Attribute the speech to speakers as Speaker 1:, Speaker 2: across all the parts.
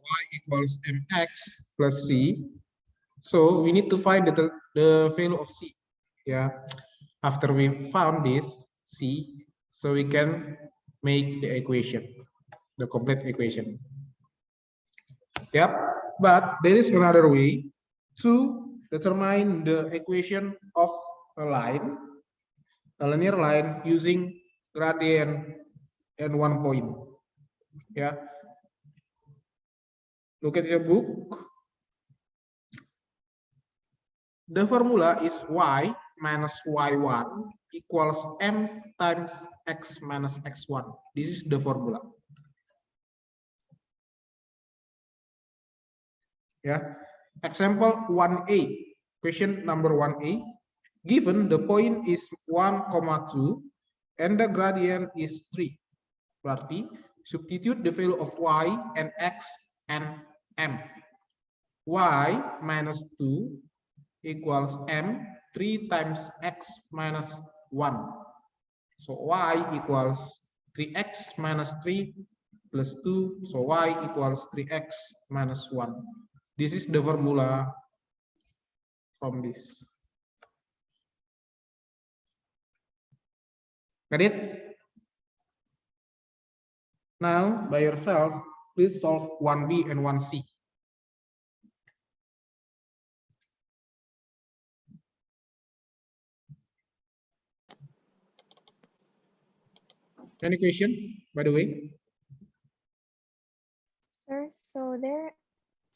Speaker 1: y equals mx plus c. So we need to find the value of c. Yeah. After we found this c, so we can make the equation, the complete equation. Yep. But there is another way to determine the equation of a line, a linear line, using gradient and one point. Yeah. Look at your book. The formula is y minus y1 equals m times x minus x1. This is the formula. Yeah. Example 1a. Question number 1a. Given the point is 1,2 and the gradient is 3. Berarti substitute the value of y and x and m. Y minus 2 equals m 3 times x minus 1. So y equals 3x minus 3 plus 2. So y equals 3x minus 1. This is the formula from this. Got it? Now, by yourself, please solve 1b and 1c. Any question, by the way?
Speaker 2: Sir, so there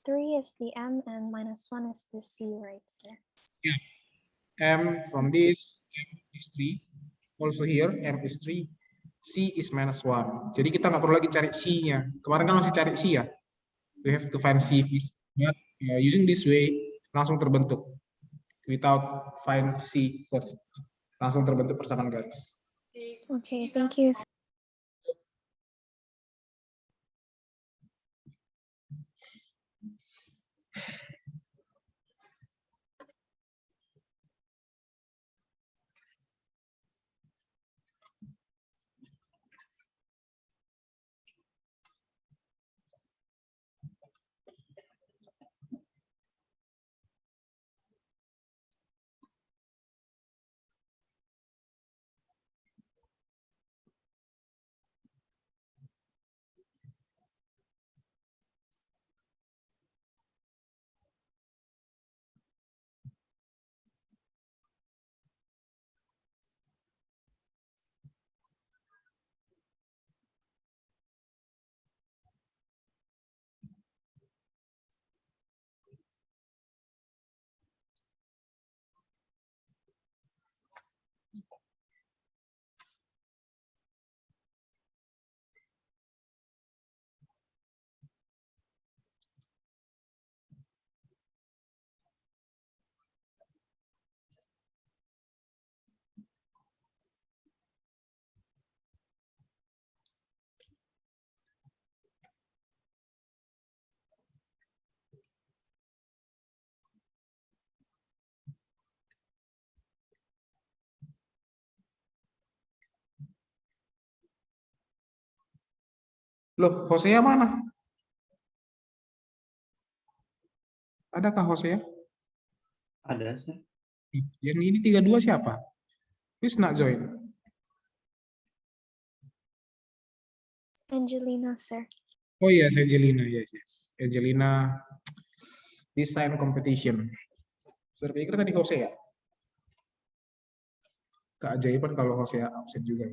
Speaker 2: 3 is the m and minus 1 is the c, right, sir?
Speaker 1: Yeah. M from this, M is 3. Also here, M is 3. C is minus 1. Jadi kita nggak perlu lagi cari C-nya. Kemarin kan masih cari C ya. We have to find C first. But using this way, langsung terbentuk. Without find C first. Langsung terbentuk persamaan garis.
Speaker 2: Okay, thank you.
Speaker 1: Loh, Hosea mana? Adakah Hosea?
Speaker 3: Ada sih.
Speaker 1: Yang ini 32 siapa? Please not join.
Speaker 2: Angelina, sir.
Speaker 1: Oh yes, Angelina. Yes, yes. Angelina design competition. Saya pikir tadi Hosea. Keajaiban kalau Hosea absen juga.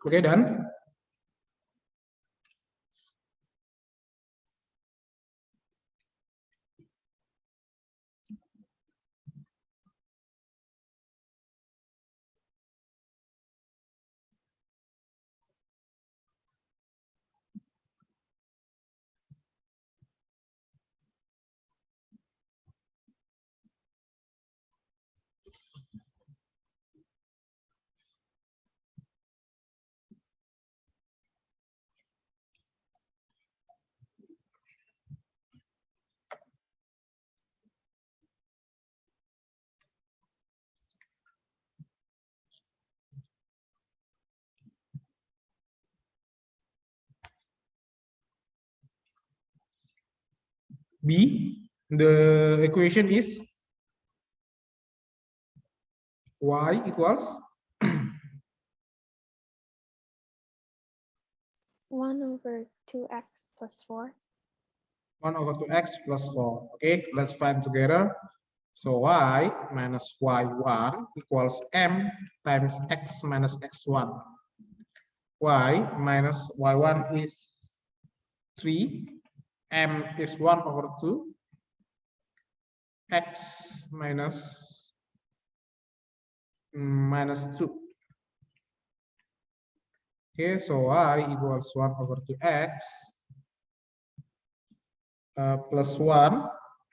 Speaker 1: Okay, done. B, the equation is y equals
Speaker 2: 1/2x plus 4.
Speaker 1: 1/2x plus 4. Okay, let's find together. So y minus y1 equals m times x minus x1. Y minus y1 is 3, m is 1/2, x minus 2. Okay, so y equals 1/2x plus 1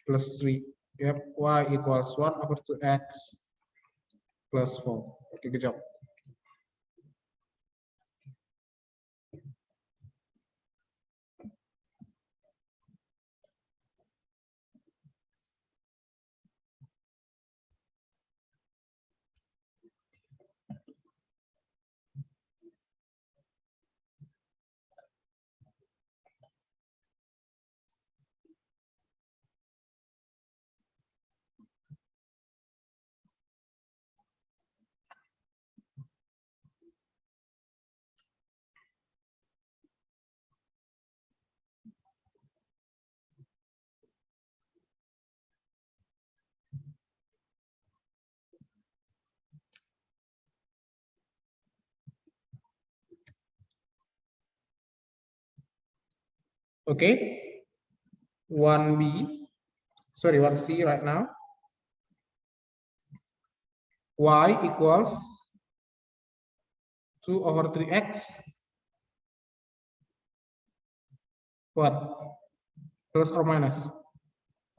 Speaker 1: plus 3. Yep, y equals 1/2x plus 4. Okay, good job. Okay, 1b, sorry, 1c right now. Y equals 2/3x. What? Plus or minus?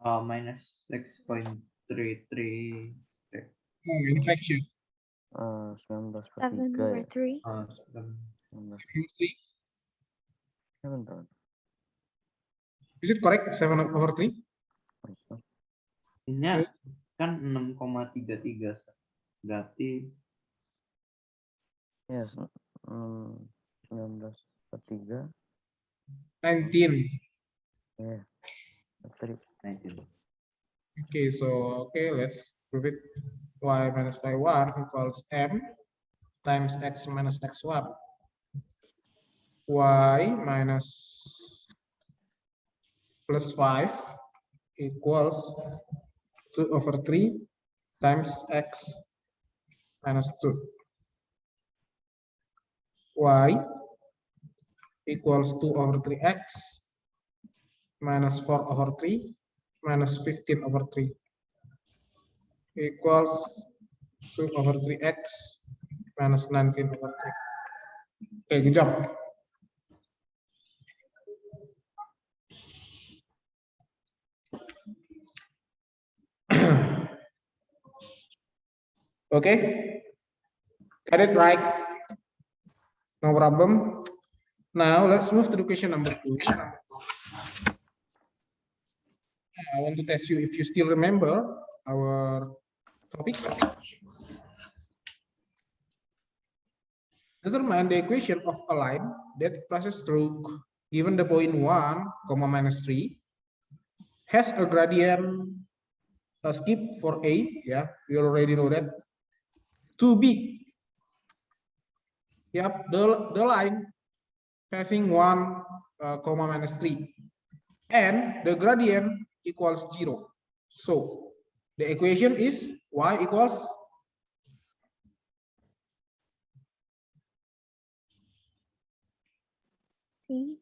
Speaker 3: Minus 6.33.
Speaker 1: In fraction.
Speaker 2: 7/3.
Speaker 1: 3.
Speaker 4: 7
Speaker 1: Is it correct? 7/3?
Speaker 3: Ini kan 6,33. Berarti
Speaker 4: Yes, 19/3.
Speaker 1: 19.
Speaker 4: Yeah, 3.
Speaker 3: 19.
Speaker 1: Okay, so let's prove it. Y minus y1 equals m times x minus x1. Y minus plus 5 equals 2/3 times x minus 2. Y equals 2/3x minus 4/3 minus 15/3 equals 2/3x minus 19/3. Okay, good job. Okay, got it right? No problem. Now let's move to the question number 2. I want to test you if you still remember our topic. Determine the equation of a line that passes through given the point 1, minus 3 has a gradient skip for A, yeah, we already know that, to B. Yep, the line passing 1, minus 3 and the gradient equals 0. So the equation is y equals
Speaker 2: C.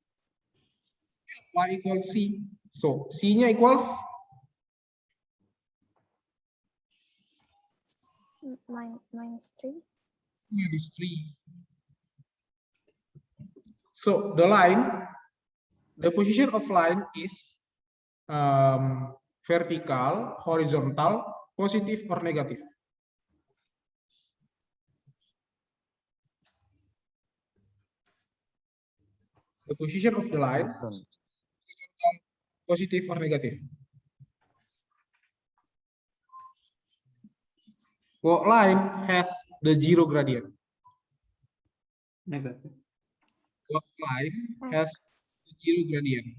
Speaker 1: Y equals C. So C-nya equals
Speaker 2: Minus 3.
Speaker 1: minus 3. So the position of line is vertical, horizontal, positive or negative. The position of the line,
Speaker 4: Horizon.
Speaker 1: positive or negative. What line has the zero gradient?
Speaker 3: Negatif.
Speaker 1: What line has the zero gradient?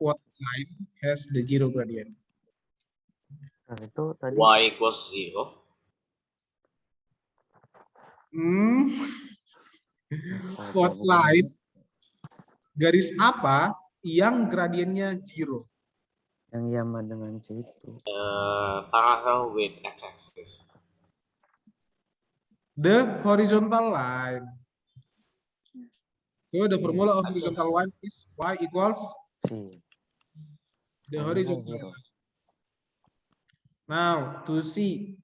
Speaker 1: What line has the zero gradient?
Speaker 4: Nah, itu tadi
Speaker 5: Y equals 0.
Speaker 4: apa
Speaker 1: What
Speaker 4: bukan
Speaker 1: line?
Speaker 4: ini?
Speaker 1: Garis apa yang gradiennya zero?
Speaker 4: Yang sama dengan C itu.
Speaker 5: Parallel with x-axis.
Speaker 1: The horizontal line. So the formula of
Speaker 5: Adjust.
Speaker 1: horizontal line is y equals
Speaker 4: C.
Speaker 1: the
Speaker 4: Yang
Speaker 1: horizontal
Speaker 4: zero.
Speaker 1: line. Now to see,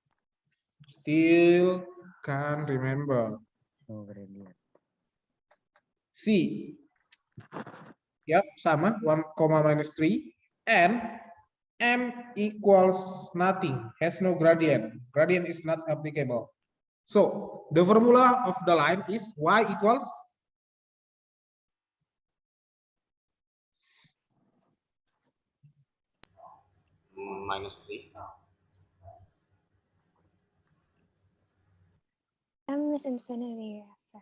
Speaker 1: still can't remember.
Speaker 4: No gradient.
Speaker 1: C. Yep, sama 1, minus 3 and M equals nothing, has no gradient. Gradient is not applicable. So the formula of the line is y equals
Speaker 5: Minus 3.
Speaker 2: M is infinity, yes, sir.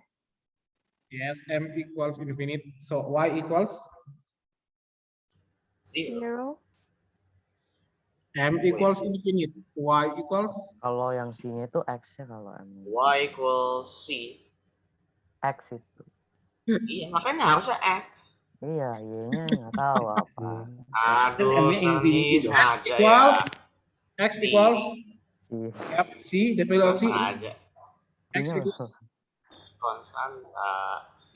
Speaker 1: yes, M equals infinite. So y equals
Speaker 5: 0.
Speaker 2: 0.
Speaker 1: M equals infinite. Y equals
Speaker 4: Kalau yang C-nya itu X-nya kalau M.
Speaker 5: Y equals C.
Speaker 4: X itu.
Speaker 5: Iya, makanya harusnya X.
Speaker 4: Iya, Y-nya nggak tahu apa.
Speaker 5: Aduh,
Speaker 3: M-nya infinity
Speaker 5: Sani
Speaker 3: dong.
Speaker 5: sengaja ya.
Speaker 1: equals X
Speaker 5: C.
Speaker 1: equals
Speaker 4: Iya.
Speaker 1: yep, C, the value of C
Speaker 5: Sengaja.
Speaker 1: X
Speaker 4: C-nya
Speaker 1: equals
Speaker 5: Konstan C.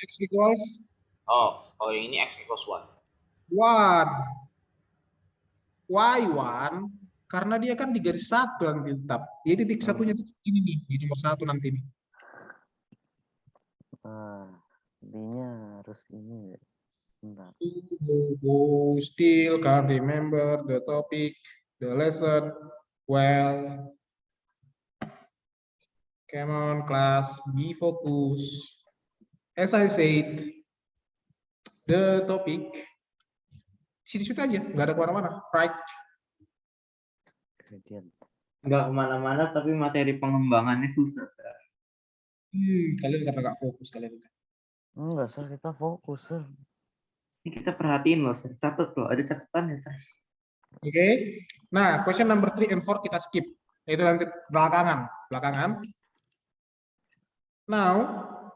Speaker 1: X equals
Speaker 5: Oh, kalau yang ini X equals 1.
Speaker 1: 1. Y1 karena dia kan di garis satu nanti tetap. Dia titik satunya tuh ini nih di nomor 1 nanti nih.
Speaker 4: Nah, B-nya harus ini. Bentar.
Speaker 1: Still can't remember the topic, the lesson well. Come on class, be focused. As I said, the topic situ aja, nggak ada kemana-mana, right?
Speaker 4: Gradient.
Speaker 3: Nggak kemana-mana, tapi materi pengembangannya susah. Sir.
Speaker 1: Kalian karena nggak fokus kalian.
Speaker 4: Enggak, Sir, kita fokus, Sir.
Speaker 3: Ini kita perhatiin loh, Sir. Catat loh, ada catatannya, Sir.
Speaker 1: Oke. Nah, question number 3 and 4 kita skip. Itu nanti belakangan. Now,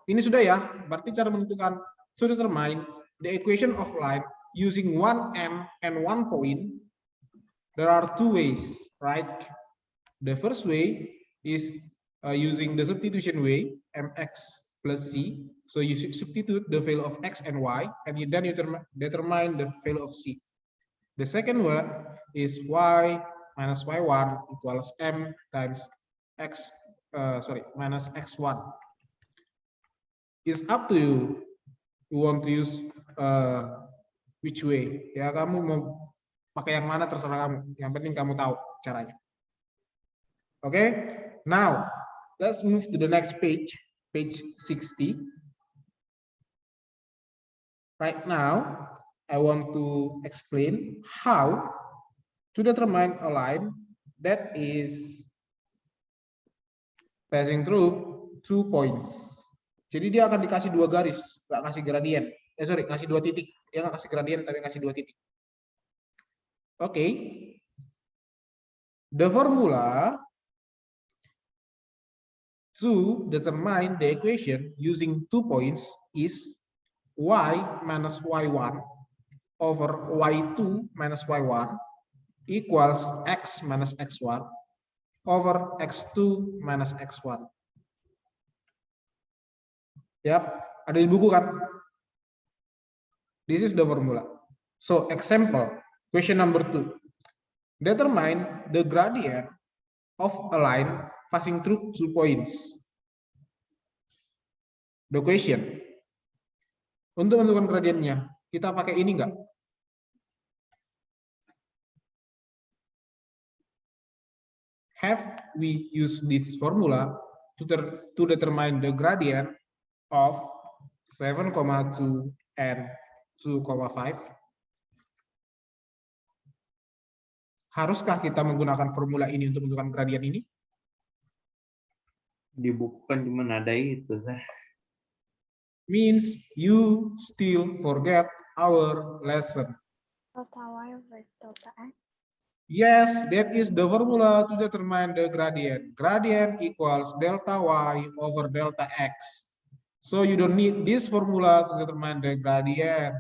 Speaker 1: ini sudah ya. Berarti cara menentukan to determine the equation of line using 1M and 1 point. There are 2 ways, right? The first way is using the substitution way, mx plus c. So you substitute the value of x and y, and then you determine the value of c. The second one is y minus y1 equals m times x, minus x1. It's up to you. You want to use which way? Ya kamu mau pakai yang mana terserah kamu. Yang penting kamu tahu caranya. Okay. Now let's move to the next page, page 60. Right now, I want to explain how to determine a line that is passing through 2 points. Jadi dia akan dikasih 2 garis, nggak kasih gradien. Kasih 2 titik. Dia nggak kasih gradien, tapi kasih 2 titik. Oke. The formula to determine the equation using 2 points is y minus y1 over y2 minus y1 equals x minus x1 over x2 minus x1. Yap, ada di buku kan? This is the formula. So example, question number 2. Determine the gradient of a line passing through 2 points. The question. Untuk menentukan gradiennya, kita pakai ini enggak? Have we used this formula to determine the gradient of 7,2 and 2,5? Haruskah kita menggunakan formula ini untuk menentukan gradien ini?
Speaker 3: Di buku kan cuma ada itu, Sir.
Speaker 1: Means you still forget our lesson.
Speaker 2: Delta y over delta x.
Speaker 1: Yes, that is the formula to determine the gradient. Gradient equals delta y over delta x. So you don't need this formula to determine the gradient.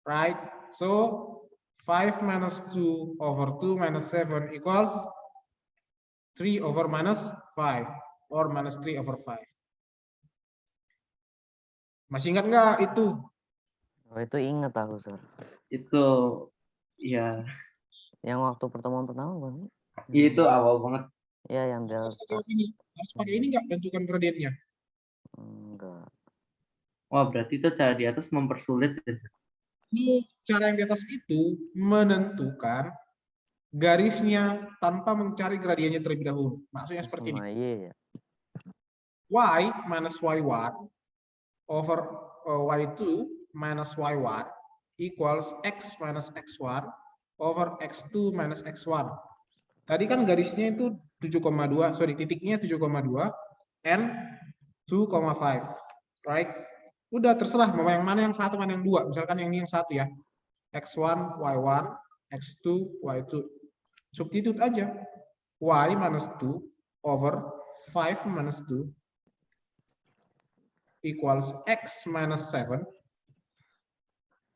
Speaker 1: Right? So 5 minus 2 over 2 minus 7 equals 3 over minus 5 or minus 3 over 5. Masih ingat nggak itu?
Speaker 4: Oh, itu inget aku, Sir.
Speaker 3: Itu ya,
Speaker 4: Yang waktu pertemuan pertama bukan sih?
Speaker 3: itu awal banget.
Speaker 4: Ya, yang
Speaker 1: Harus
Speaker 4: delta.
Speaker 1: pakai ini nggak bentukan gradiennya?
Speaker 4: Enggak.
Speaker 3: Wah, berarti itu cara di atas mempersulit ya, Sir.
Speaker 1: Ini cara yang di atas itu menentukan garisnya tanpa mencari gradiennya terlebih dahulu. Maksudnya seperti ini.
Speaker 4: Sama Y ya.
Speaker 1: Y minus Y1 over Y2 minus Y1 equals X minus X1 over X2 minus X1. Tadi kan garisnya itu 7,2, sorry, titiknya 7,2 and 2,5, right? Udah terserah mau yang mana yang satu, mana yang dua. Misalkan yang ini yang satu ya. X1, Y1, X2, Y2. Substitute aja. Y minus 2 over 5 minus 2 equals X minus 7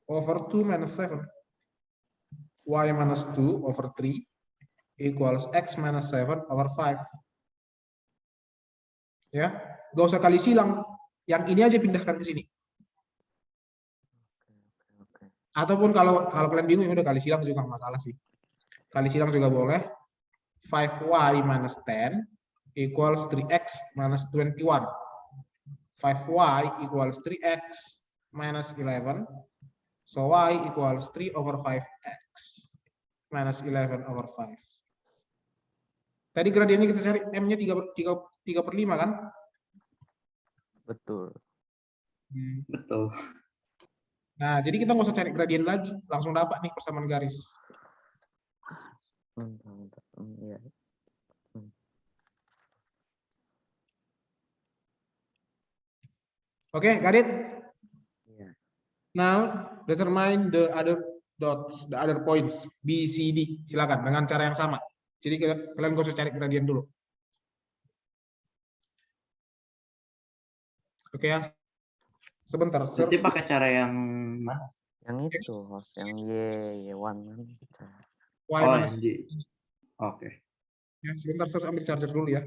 Speaker 1: over 2 minus 7. Y minus 2 over 3 equals X minus 7 over 5. Ya, gak usah kali silang. Yang ini aja pindahkan ke sini.
Speaker 4: Oke.
Speaker 1: Ataupun kalau kalian bingung, ya udah kali silang juga nggak masalah sih. Kali silang juga boleh. 5y minus 10 equals 3x minus 21. 5y equals 3x minus 11. So y equals 3 over 5x minus 11 over 5. Tadi gradiennya kita cari m-nya 3/5 kan?
Speaker 4: Betul.
Speaker 3: Betul.
Speaker 1: Nah, jadi kita nggak usah cari gradien lagi, langsung dapat nih persamaan garis.
Speaker 4: Bentar. Iya.
Speaker 1: Oke, got it?
Speaker 4: Iya.
Speaker 1: Now, determine the other dots, the other points, B, C, D. Silakan, dengan cara yang sama. Jadi kalian nggak usah cari gradien dulu. Oke ya. Sebentar.
Speaker 3: Berarti pakai cara yang mana?
Speaker 4: Yang itu, host. Yang Y1 kan.
Speaker 1: Y
Speaker 3: Oh,
Speaker 1: minus.
Speaker 3: yang J. Oke.
Speaker 1: Ya, sebentar, saya ambil charger dulu ya.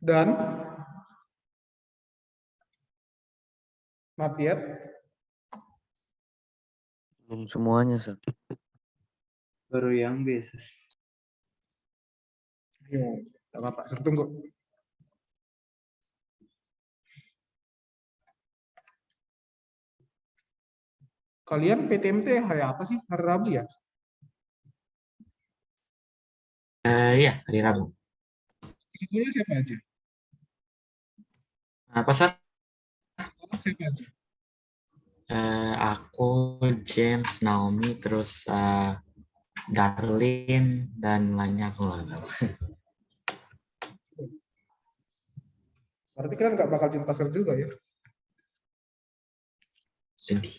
Speaker 1: Dan not yet.
Speaker 4: Belum semuanya, Sir.
Speaker 3: Baru yang B, Sir.
Speaker 1: Ya, tak apa-apa, Sir, tunggu. Kalian PTMT hari apa sih? Hari Rabu ya?
Speaker 6: Iya, hari Rabu.
Speaker 1: Isi kuliah siapa aja?
Speaker 6: Apa, Sar?
Speaker 1: Siapa aja?
Speaker 6: Aku, James, Naomi, terus Darlin, dan lainnya aku nggak tahu.
Speaker 1: Berarti kalian nggak bakal cinta Sir juga ya?
Speaker 6: Sedih.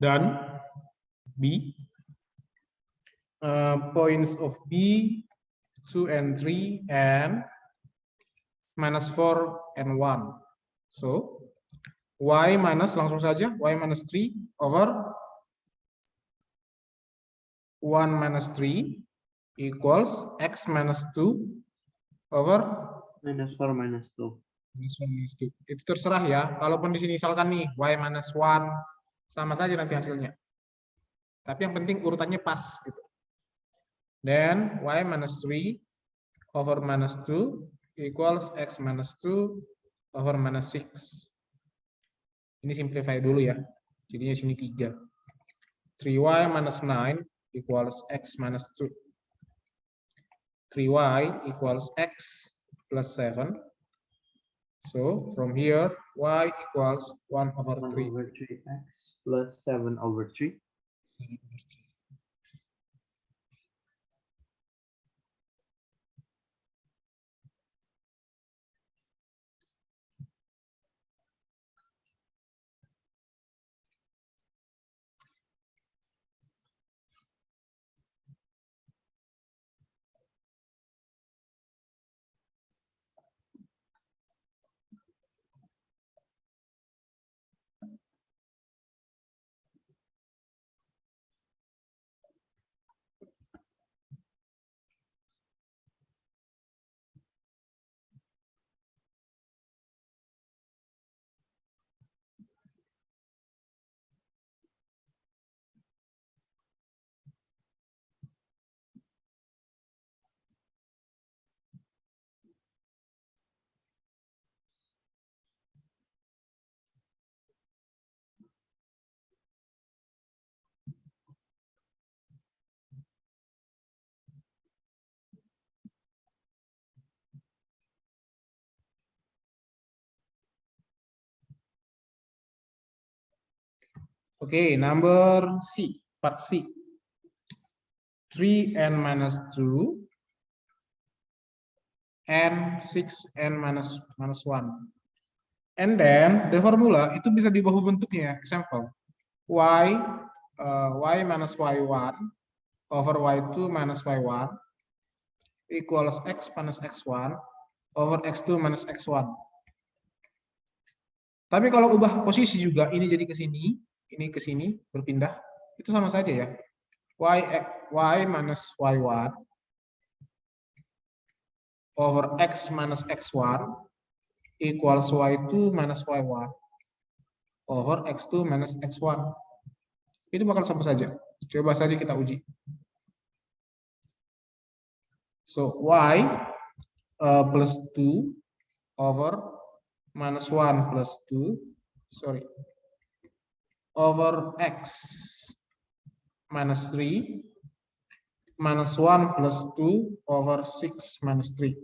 Speaker 1: Dan B, points of B 2 and 3 and minus 4 and 1. So y minus, langsung saja, y minus 3 over 1 minus 3 equals x minus 2 over
Speaker 3: -4 -2.
Speaker 1: minus 1 minus 2. Itu terserah ya. Kalaupun di sini misalkan nih y minus 1 sama saja nanti hasilnya. Tapi yang penting urutannya pas gitu. Then y minus 3 over minus 2 equals x minus 2 over minus 6. Ini simplify dulu ya. Jadinya sini 3. 3y minus 9 equals x minus 2. 3y equals x plus 7. So from here, y equals 1 over
Speaker 3: 1
Speaker 1: 3.
Speaker 3: over 3x plus 7 over 3.
Speaker 1: Okay, number C, part C. 3n minus 2 and 6n minus 1. And then the formula itu bisa diubah bentuknya. Example, y minus y1 over y2 minus y1 equals x minus x1 over x2 minus x1. Tapi kalau ubah posisi juga, ini jadi ke sini, ini ke sini, berpindah, itu sama saja ya. Y minus y1 over x minus x1 equals y2 minus y1 over x2 minus x1. Ini bakal sama saja. Coba saja kita uji. So y plus 2 over minus 1 plus 2, sorry, over x minus 3 minus 1 plus 2 over 6 minus 3.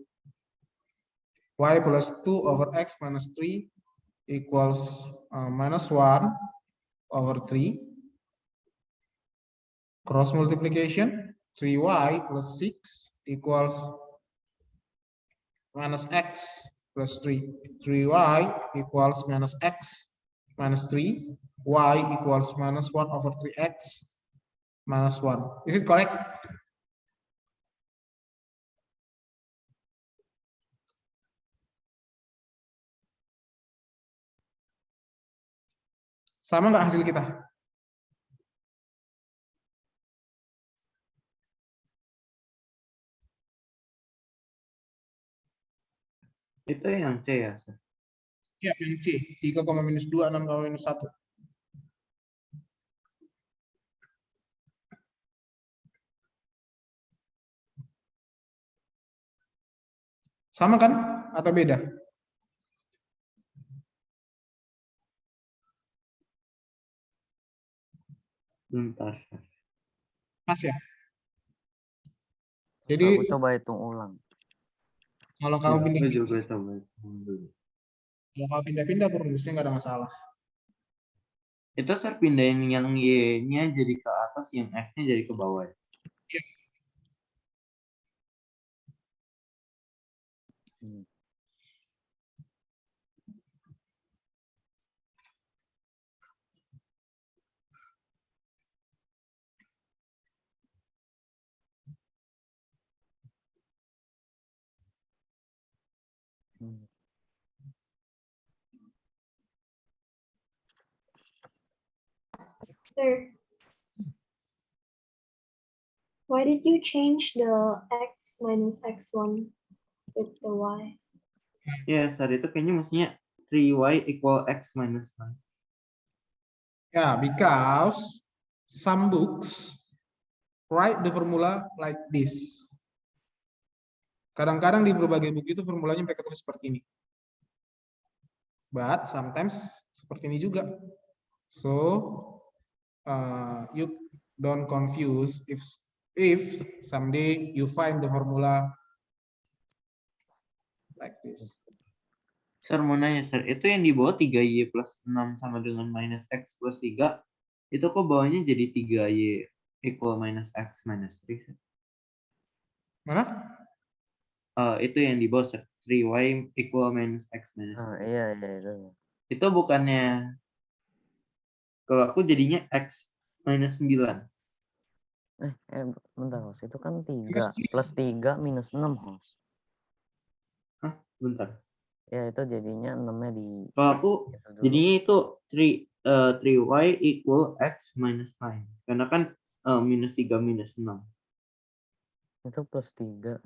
Speaker 1: Y plus 2 over x minus 3 equals minus 1 over 3. Cross multiplication, 3y plus 6 equals minus x plus 3. 3y equals minus x minus 3. Y equals minus 1 over 3x minus 1. Is it correct? Sama nggak hasil kita?
Speaker 3: Itu yang C ya, Sir?
Speaker 1: Ya, yang C. 3, minus 2, 6, minus 1. Sama kan? Atau beda?
Speaker 3: Bentar, Sir.
Speaker 1: Pas ya?
Speaker 4: Jadi
Speaker 1: Jadi
Speaker 4: aku coba hitung ulang.
Speaker 1: kalau
Speaker 3: Ya,
Speaker 1: kamu
Speaker 3: aku
Speaker 1: pindah,
Speaker 3: juga coba hitung dulu.
Speaker 1: kalau kamu pindah-pindah rumusnya nggak ada masalah.
Speaker 3: Itu Sir pindahin yang Y-nya jadi ke atas, yang X-nya jadi ke bawah. Ya?
Speaker 4: Hmm. Hmm.
Speaker 7: Sir, why did you change the x minus x1 with the y?
Speaker 3: Ya, saat itu kayaknya mestinya 3y equal x minus 9.
Speaker 1: Yeah, because some books write the formula like this. Kadang-kadang di berbagai buku itu formulanya mereka tulis seperti ini. But sometimes seperti ini juga. So you don't confuse if someday you find the formula like this.
Speaker 3: Sir, mau nanya, Sir, itu yang di bawah 3y plus 6 sama dengan minus x plus 3, itu kok bawahnya jadi 3y equal minus x minus 3? Sir?
Speaker 1: Mana?
Speaker 3: Itu yang di bawah, Sir. 3y equal minus x minus 3.
Speaker 4: Iya itu.
Speaker 3: Itu bukannya, kalau aku jadinya x minus 9.
Speaker 4: Bentar, Host. Itu kan 3
Speaker 1: Minus 3.
Speaker 4: plus 3 minus 6, Host.
Speaker 3: Hah? Bentar.
Speaker 4: Ya, itu jadinya 6-nya di
Speaker 3: Kalau aku
Speaker 4: itu dulu.
Speaker 3: jadinya itu 3y equal x minus 9. Karena kan minus 3 minus 6.
Speaker 4: Itu plus 3.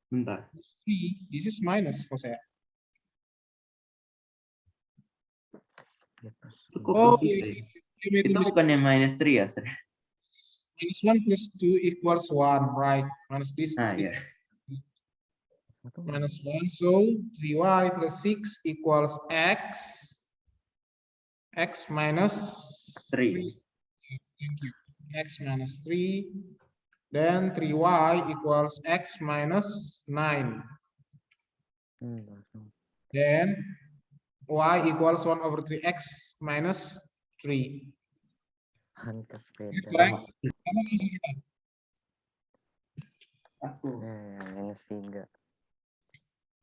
Speaker 3: Bentar.
Speaker 1: This is minus, Jose.
Speaker 4: Ya, plus
Speaker 3: Itu kok
Speaker 1: Oh,
Speaker 3: plus
Speaker 1: iya,
Speaker 3: 3 ya?
Speaker 1: You may
Speaker 3: Itu
Speaker 1: tulis
Speaker 3: bukannya minus 3 ya, Sir?
Speaker 1: minus 1 plus 2 equals 1, right? Minus this,
Speaker 3: Nah,
Speaker 1: this
Speaker 3: ya.
Speaker 4: Itu
Speaker 1: minus 1, so 3y plus 6 equals x minus
Speaker 3: 3.
Speaker 1: Thank you. X minus 3. Then 3y equals x minus 9. Then y equals 1 over 3x minus 3.
Speaker 4: Pantes
Speaker 1: Is it
Speaker 4: beda.
Speaker 1: correct? Apa maksud kita?
Speaker 3: Aku.
Speaker 4: Minus 3.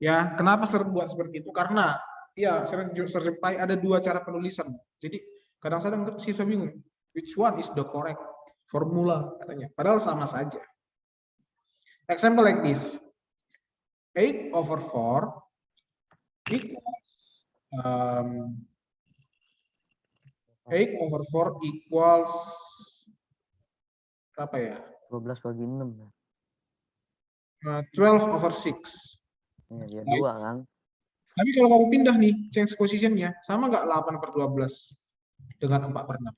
Speaker 1: Ya, kenapa sering buat seperti itu? Karena ya sering jumpai ada dua cara penulisan. Jadi kadang-kadang siswa bingung, which one is the correct formula katanya. Padahal sama saja. Example like this. 8 over 4 equals 8 over 4 equals berapa ya?
Speaker 4: 12 bagi 6.
Speaker 1: 12 over 6.
Speaker 4: Ya,
Speaker 1: Right.
Speaker 4: 2 kan?
Speaker 1: Tapi kalau kamu pindah nih, change positionnya, sama nggak 8 per 12 dengan 4 per 6?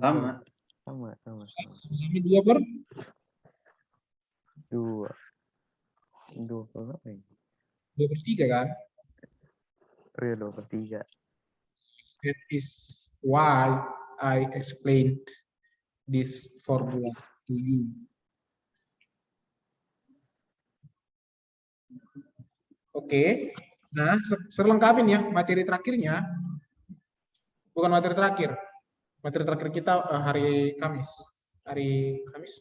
Speaker 3: Sama.
Speaker 4: Sama.
Speaker 1: Sama-sama 2 per
Speaker 4: 2. 2 per berapa ya?
Speaker 1: 2 per 3 kan?
Speaker 4: Oh iya, 2 per 3.
Speaker 1: That is why I explained this formula to you. Oke, nah selengkapin ya materi terakhirnya. Bukan materi terakhir. Materi terakhir kita hari Kamis. Hari Kamis.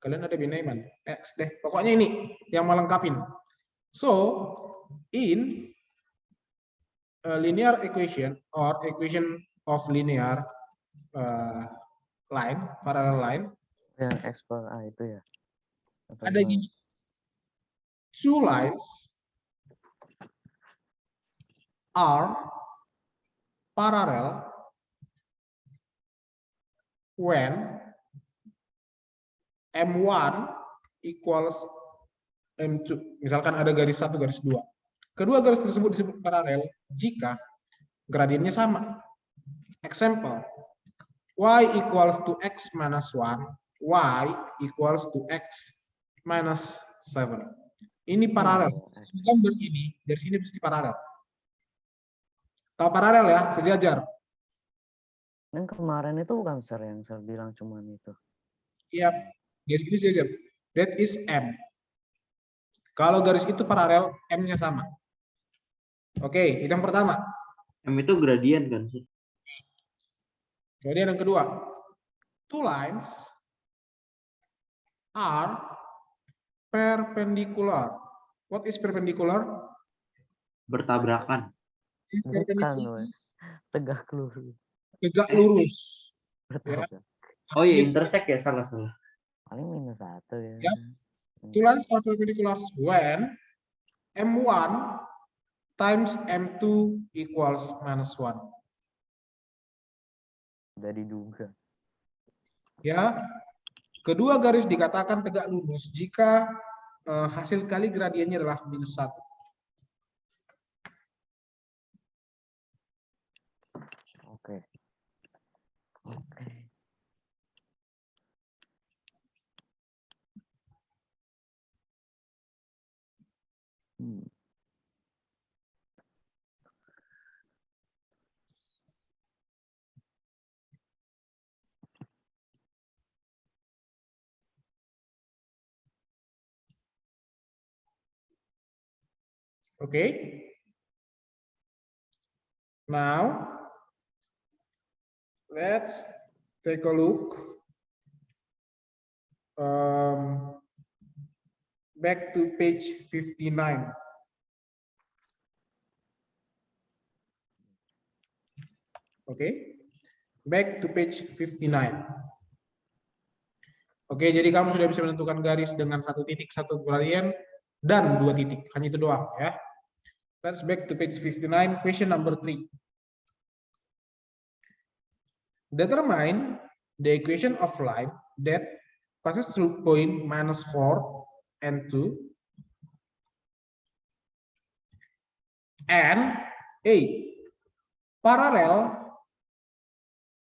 Speaker 1: Kalian ada Binaiman. Deh. Pokoknya ini yang melengkapin. So, in a linear equation or equation of linear line, parallel line,
Speaker 4: Yang X per A itu ya? Atau
Speaker 1: ada
Speaker 4: gimana?
Speaker 1: gini. Two lines are parallel when M1 equals M2. Misalkan ada garis 1, garis 2. Kedua garis tersebut disebut paralel jika gradiennya sama. Example, y equals to x minus 1, y equals to x minus 7. Ini paralel. Gambar ini, dari sini pasti paralel. Tahu paralel ya, sejajar.
Speaker 4: Yang kemarin itu bukan Sir yang saya bilang cuman itu.
Speaker 1: Iya, garis ini sejajar. That is M. Kalau garis itu paralel, M-nya sama. Oke, itu yang pertama.
Speaker 3: M itu gradien kan sih?
Speaker 1: Kemudian yang kedua, two lines are perpendicular. What is perpendicular?
Speaker 3: Bertabrakan.
Speaker 4: Bukan, woy. Tegak lurus.
Speaker 1: Tegak lurus. Ya.
Speaker 4: Bertabrak.
Speaker 3: Oh iya, intersect ya, salah.
Speaker 4: Paling -1 ya.
Speaker 1: Ya. Two lines are perpendicular when M1 times M2 equals -1.
Speaker 4: Udah diduga.
Speaker 1: Ya, kedua garis dikatakan tegak lurus jika hasil kali gradiennya adalah -1.
Speaker 4: Oke. Oke. Hmm.
Speaker 1: Okay. Now, let's take a look back to page 59. Okay, back to page 59. Oke, jadi kamu sudah bisa menentukan garis dengan satu titik, satu gradien, dan dua titik. Hanya itu doang ya. Let's back to page 59, question number 3. Determine the equation of line that passes through point -4 and 2 and 8 parallel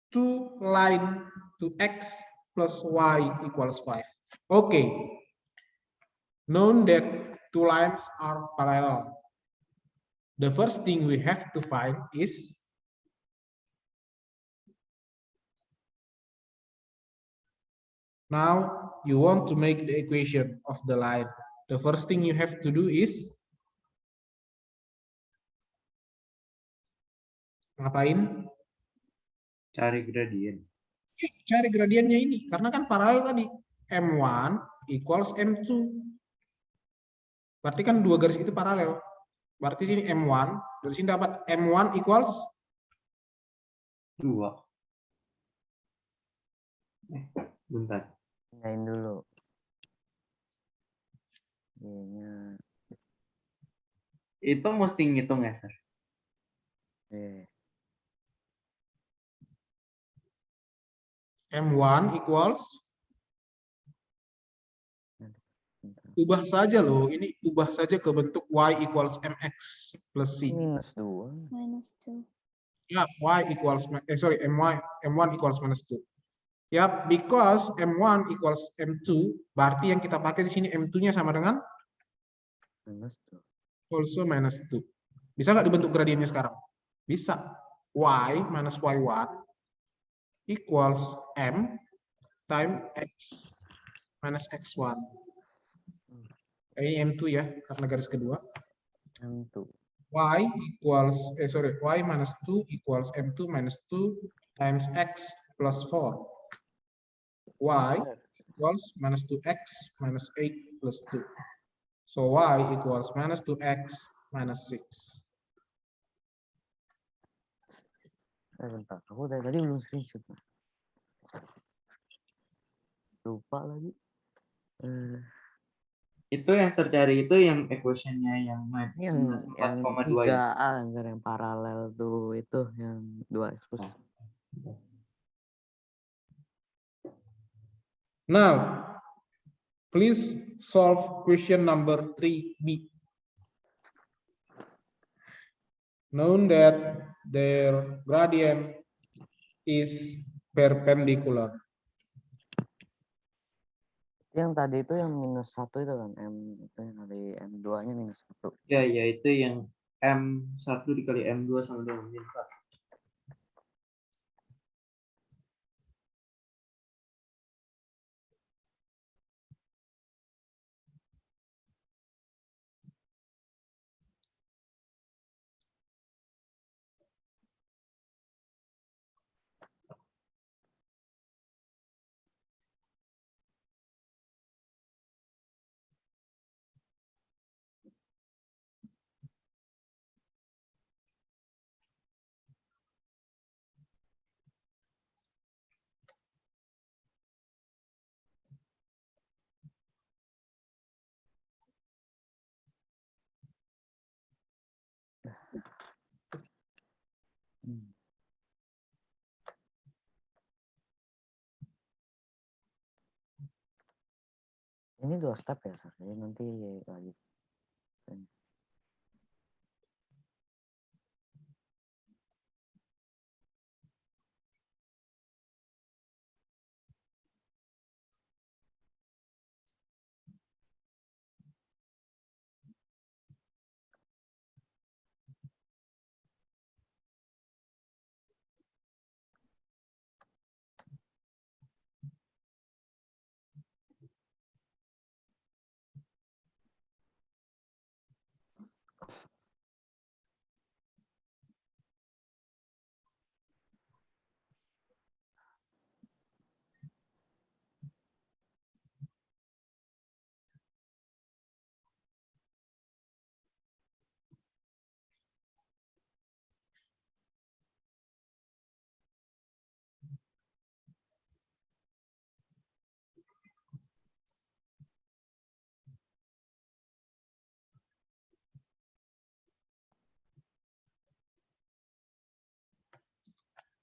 Speaker 1: to line to x plus y equals 5. Okay. Known that two lines are parallel. The first thing we have to find is now you want to make the equation of the line. The first thing you have to do is ngapain?
Speaker 3: Cari gradien.
Speaker 1: Cari gradiennya ini karena kan paralel tadi. M1 equals M2. Berarti kan dua garis itu paralel. Berarti sini M1, dari sini dapat M1 equals
Speaker 3: 2. Bentar.
Speaker 4: Pindahin dulu. Y-nya.
Speaker 3: Itu mesti ngitung ya, Sir?
Speaker 4: Eh,
Speaker 1: M1 equals ubah saja loh, ini ubah saja ke bentuk Y equals MX plus C.
Speaker 4: -2.
Speaker 2: -2.
Speaker 1: Ya, Y equals, M1 equals -2. Ya, because M1 equals M2, berarti yang kita pakai di sini M2-nya sama dengan
Speaker 4: -2.
Speaker 1: also -2. Bisa nggak dibentuk gradiennya sekarang? Bisa. Y minus Y1 equals M times X minus X1. Ini M2 ya, karena garis kedua.
Speaker 4: M2.
Speaker 1: Y equals, Y minus 2 equals M2 minus 2 times X plus 4. Y equals minus 2X minus 8 plus 2. So Y equals minus 2X minus 6.
Speaker 4: Bentar, aku dari tadi belum screenshot. Lupa lagi.
Speaker 3: Itu yang Sir cari itu yang equation-nya yang
Speaker 4: Yang
Speaker 3: 4,2 ya?
Speaker 4: 3A yang paralel tuh itu yang 2x plus.
Speaker 1: Now, please solve question number 3B. Known that their gradient is perpendicular.
Speaker 4: Yang tadi itu yang -1 itu kan M itu yang dari M2-nya -1.
Speaker 3: Ya, ya itu yang M1 dikali M2 sama dengan -1.
Speaker 4: Hmm. Ini 2 step ya, Sir? Jadi nanti lagi.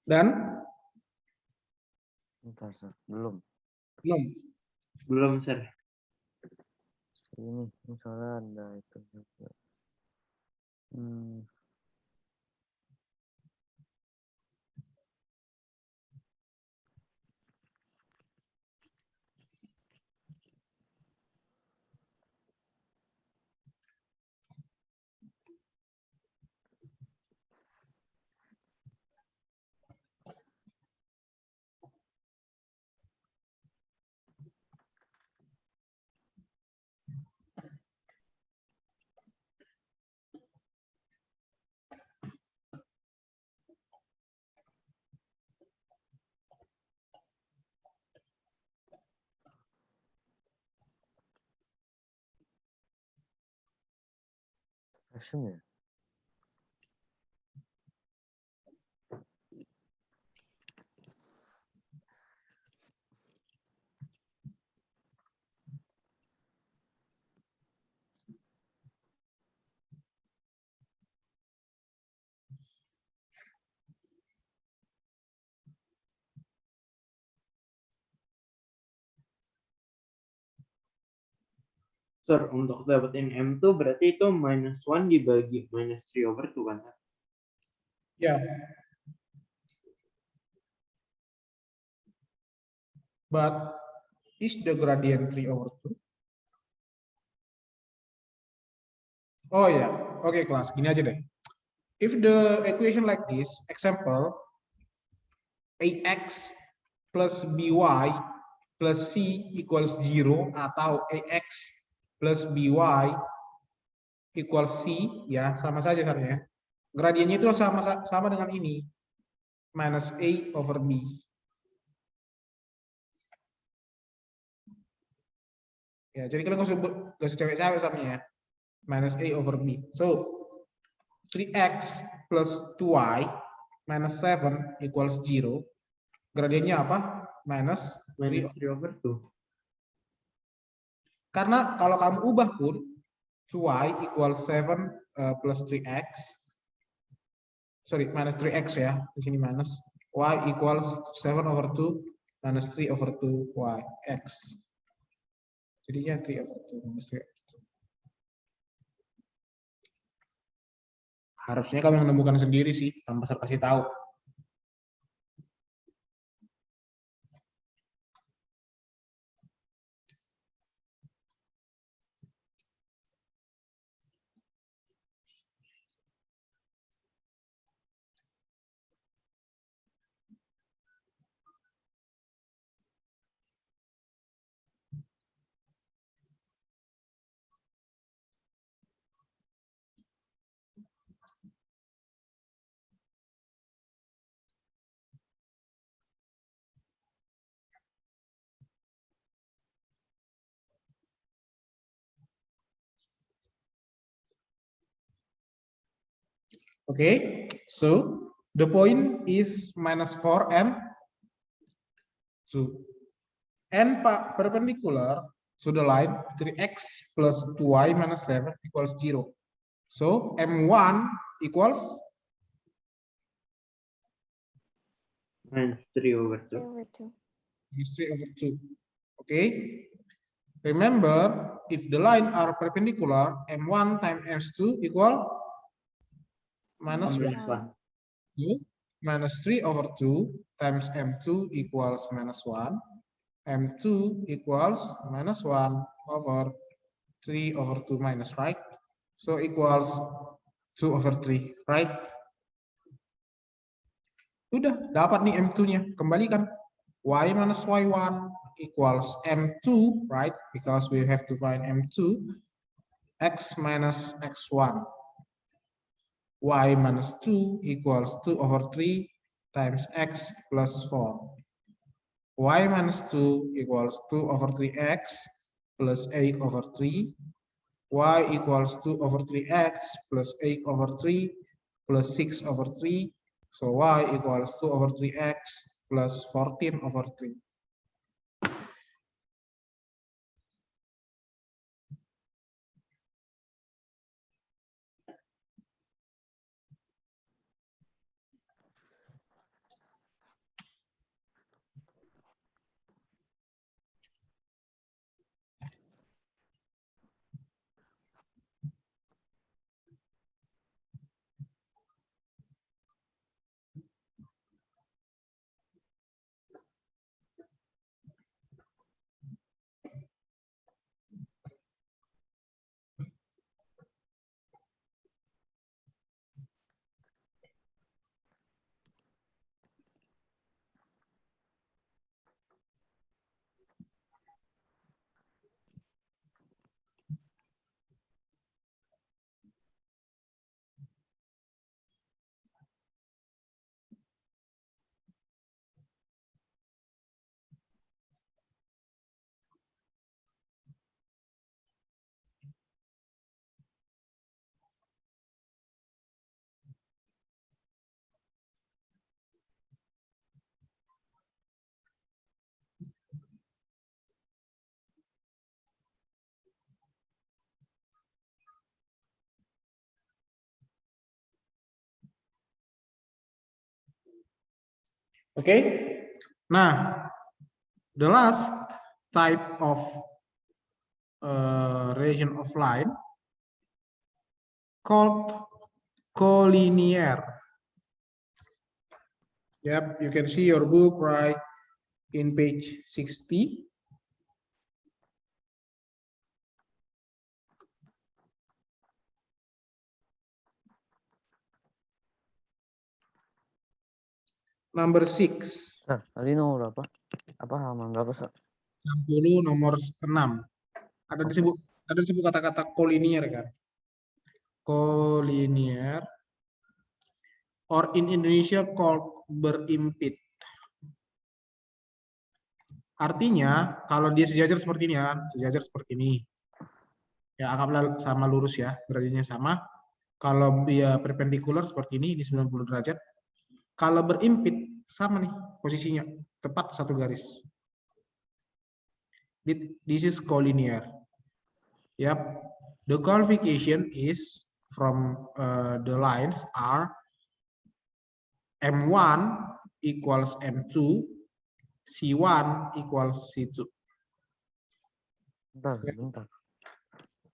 Speaker 1: Dan
Speaker 4: Bentar, Sir. Belum.
Speaker 3: Belum, Sir.
Speaker 4: Ini misalnya ada itu juga. Action ya?
Speaker 3: Sir, untuk dapetin M tuh berarti itu -1 dibagi -3/2 kan, Sir?
Speaker 1: ya, but is the gradient 3/2? Oh ya, oke kelas, gini aja deh. If the equation like this, example, AX plus BY plus C equals 0 atau AX plus BY equals C, ya sama saja sebenarnya. Gradiennya itu sama dengan ini, minus A/B. Ya, jadi kalian nggak usah cewek-cewek sebenarnya ya. Minus A/B. So, 3x plus 2y minus 7 equals 0. Gradiennya apa? Minus
Speaker 3: 3/2.
Speaker 1: Karena kalau kamu ubah pun, 2y equals 7 plus 3x. Sorry, minus 3x ya. Di sini minus. Y equals 7/2 minus 3/2 x. Jadinya 3/2 minus 3. Harusnya kamu yang menemukan sendiri sih, tanpa saya kasih tahu. Okay, so the point is minus 4 and 2. And perpendicular to the line 3x plus 2y minus 7 equals 0. So M1 equals
Speaker 3: Minus 3 over
Speaker 2: 3
Speaker 3: 2.
Speaker 2: over 2.
Speaker 1: Minus 3 over 2. Okay. Remember, if the line are perpendicular, m1 times m2 equal minus 1.
Speaker 3: Minus 1.
Speaker 1: 2 minus 3 over 2 times m2 equals minus 1. M2 equals minus 1 over 3 over 2 minus, right? So equals 2 over 3, right? Udah, dapat nih M2-nya. Kembalikan. Y minus Y1 equals M2, right? Because we have to find M2. X minus X1. Y minus 2 equals 2 over 3 times X plus 4. Y minus 2 equals 2 over 3X plus 8 over 3. Y equals 2 over 3X plus 8 over 3 plus 6 over 3. So Y equals 2 over 3X plus 14 over 3. Okay. Nah, the last type of region of line called collinear. Yep, you can see your book right in page 60. Number 6.
Speaker 4: Sir, tadi nomor berapa? Apa halaman berapa, Sir?
Speaker 1: 60 nomor 6. Ada disebut kata-kata collinear kan? Collinear or in Indonesia called berimpit. Artinya kalau dia sejajar seperti ini ya, sejajar seperti ini. Ya anggaplah sama lurus ya, berarti sama. Kalau dia perpendikular seperti ini 90 derajat. Kalau berimpit sama nih posisinya, tepat satu garis. This is collinear. Yep. The qualification is from the lines are M1 equals M2, C1 equals C2.
Speaker 4: Bentar.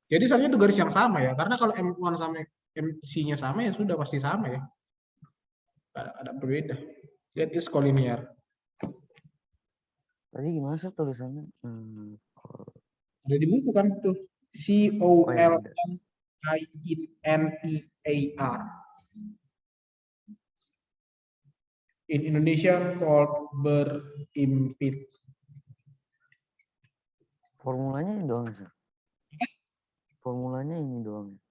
Speaker 1: Jadi sebenarnya itu garis yang sama ya, karena kalau M1 sama MC-nya sama ya sudah pasti sama ya. Ada berbeda. That is collinear.
Speaker 4: Tadi gimana sih tulisannya?
Speaker 1: Ada di buku kan tuh. C-O-L-N-I-N-E-A-R. In Indonesia called berimpit.
Speaker 4: Formulanya ini doang, Sir. Formulanya ini doang.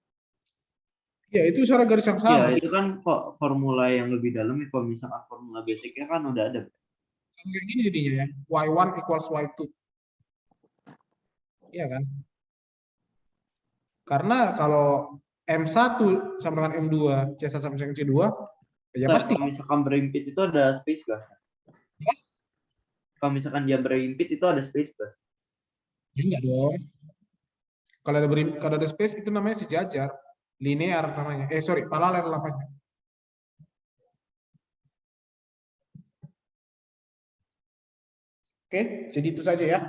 Speaker 1: Ya, itu secara garis yang sama.
Speaker 3: Ya, itu kan kok formula yang lebih dalam ya, kalau misalkan formula basicnya kan udah ada.
Speaker 1: Kayak gini jadinya ya. Y1 equals Y2. Iya kan? Karena kalau M1 sama dengan M2, C1 sama dengan C2, ya pasti.
Speaker 3: Kalau misalkan berimpit itu ada space gak?
Speaker 1: Ya?
Speaker 3: Kalau misalkan dia berimpit itu ada space gak?
Speaker 1: Ya enggak dong. Kalau ada space itu namanya sejajar. Linear namanya. Paralel namanya. Oke, jadi itu saja ya.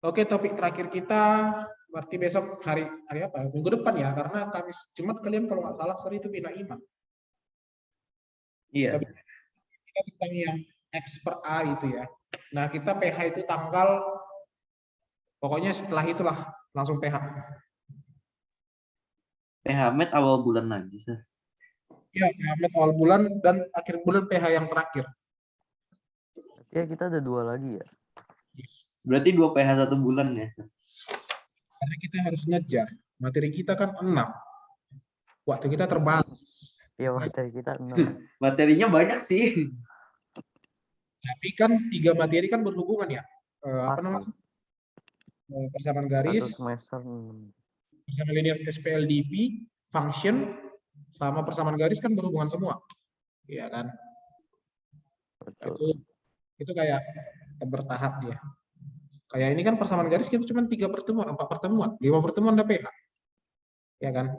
Speaker 1: Oke, topik terakhir kita berarti besok hari apa? Minggu depan ya, karena Kamis Jumat kalian kalau nggak salah sore itu bina iman.
Speaker 3: Iya.
Speaker 1: Kita tentang yang X per A itu ya. Nah, kita PH itu tanggal, pokoknya setelah itulah langsung PH.
Speaker 3: PH Med awal bulan lagi, Sir.
Speaker 1: Ya, PH awal bulan dan akhir bulan PH yang terakhir.
Speaker 4: Ya kita ada 2 lagi ya.
Speaker 3: Berarti 2 PH 1 bulan ya, Sir.
Speaker 1: Karena kita harus ngejar. Materi kita kan 6. Waktu kita terbatas.
Speaker 4: Iya materi kita 6.
Speaker 3: Materinya banyak sih.
Speaker 1: Tapi kan 3 materi kan berhubungan ya. Apa
Speaker 4: Pasang.
Speaker 1: namanya? Persamaan
Speaker 4: 1
Speaker 1: garis,
Speaker 4: semester 6.
Speaker 1: persamaan linear SPLDV, function, sama persamaan garis kan berhubungan semua. Iya kan?
Speaker 4: Betul.
Speaker 1: Itu kayak bertahap ya. Kayak ini kan persamaan garis kita cuma 3 pertemuan, 4 pertemuan, 5 pertemuan udah PH. Ya kan?